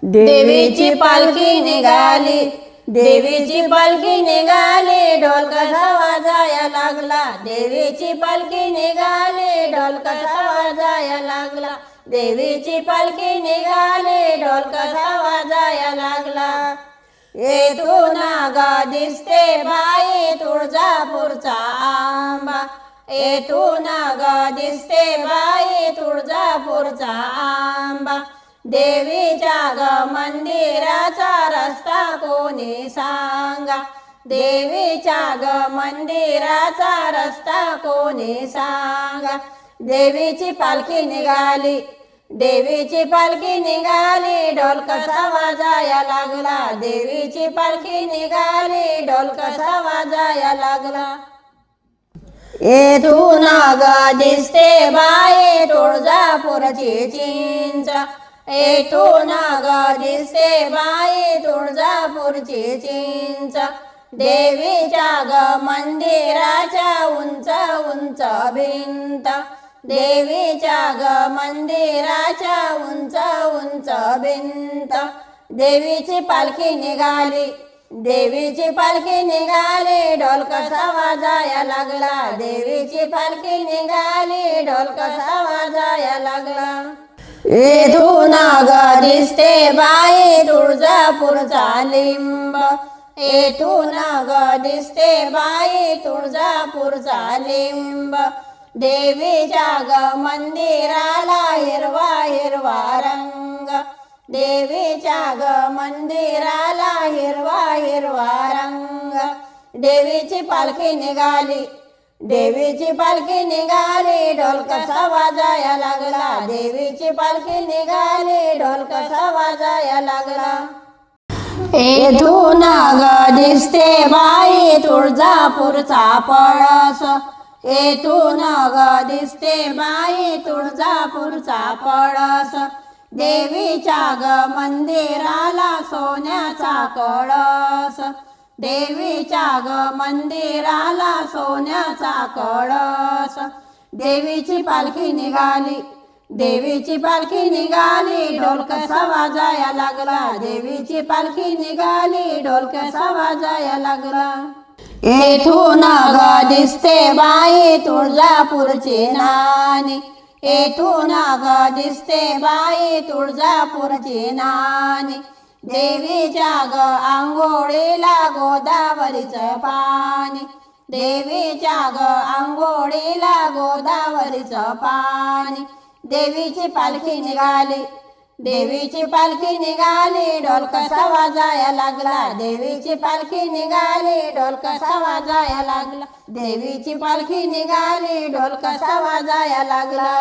देवीची पालखी निघाली, देवीची पालखी निघाली, ढोल कसा वाजाया लागला. देवीची पालखी निघाली, ढोल कसा वाजाया लागला. देवीची पालखी निघाली, ढोल कसा वाजाया लागला. येथून गा दिसते बाई तुळजापूरचा आंबा. येथून गा दिसते बाई तुळजापूरचा आंबा. देवीच्या ग मंदिराचा रस्ता कोणी सांगा. देवीच्या ग मंदिराचा रस्ता कोणी सांगा. देवीची पालखी निघाली, देवीची पालखी निघाली, ढोल कसा वाजाया लागला. देवीची पालखी निघाली, ढोल कसा वाजाया लागला. येथून ग दिसते बाई तुळजापूरची चिंच. येथून ग दिसते बाई तुळजापूरची चिंच. देवीच्या ग मंदिराच्या उंच उंच भिंत. देवीच्या ग मंदिराच्या उंच उंच भिंत. देवीची पालखी निघाली, देवीची पालखी निघाली, ढोल कसा वाजाया लागला. देवीची पालखी निघाली, ढोल कसा वाजाया लागला. येथून ग दिसते बाई तुळजापूरचा लिंब. येथून ग दिसते बाई तुळजापूरचा लिंब. देवीच्या ग मंदिराला हिरवा हिरवा रंग. देवीच्या ग मंदिराला हिरवा हिरवा रंग. देवीची पालखी निघाली, देवीची पालखी निघाली, ढोल कसा वाजाया लागला. देवीची पालखी निघाली, ढोल कसा वाजाया लागला. येथून ग दिसते बाई तुळजापूरचा पळस. येथून ग दिसते बाई तुळजापूरचा पळस. देवीच्या ग मंदिराला सोन्याचा कळस. देवीच्या ग मंदिराला सोन्याचा कळस. देवीची पालखी निघाली, देवीची पालखी निघाली, ढोल कसा वाजाया लागला. देवीची पालखी निघाली, ढोल कसा वाजाया लागला. येथून ग दिसते बाई तुळजापूरची नानी. येथून ग दिसते बाई तुळजापूरची नानी. देवीच्या ग आंघोळीला गोदावरीचं पाणी. देवीच्या ग आंघोळीला गोदावरीचं पाणी. देवीची पालखी निघाली, देवीची पालखी निघाली, ढोल कसा वाजाया लागला. देवीची पालखी निघाली, ढोल कसा वाजाया लागला. देवीची पालखी निघाली, ढोल कसा वाजाया लागला.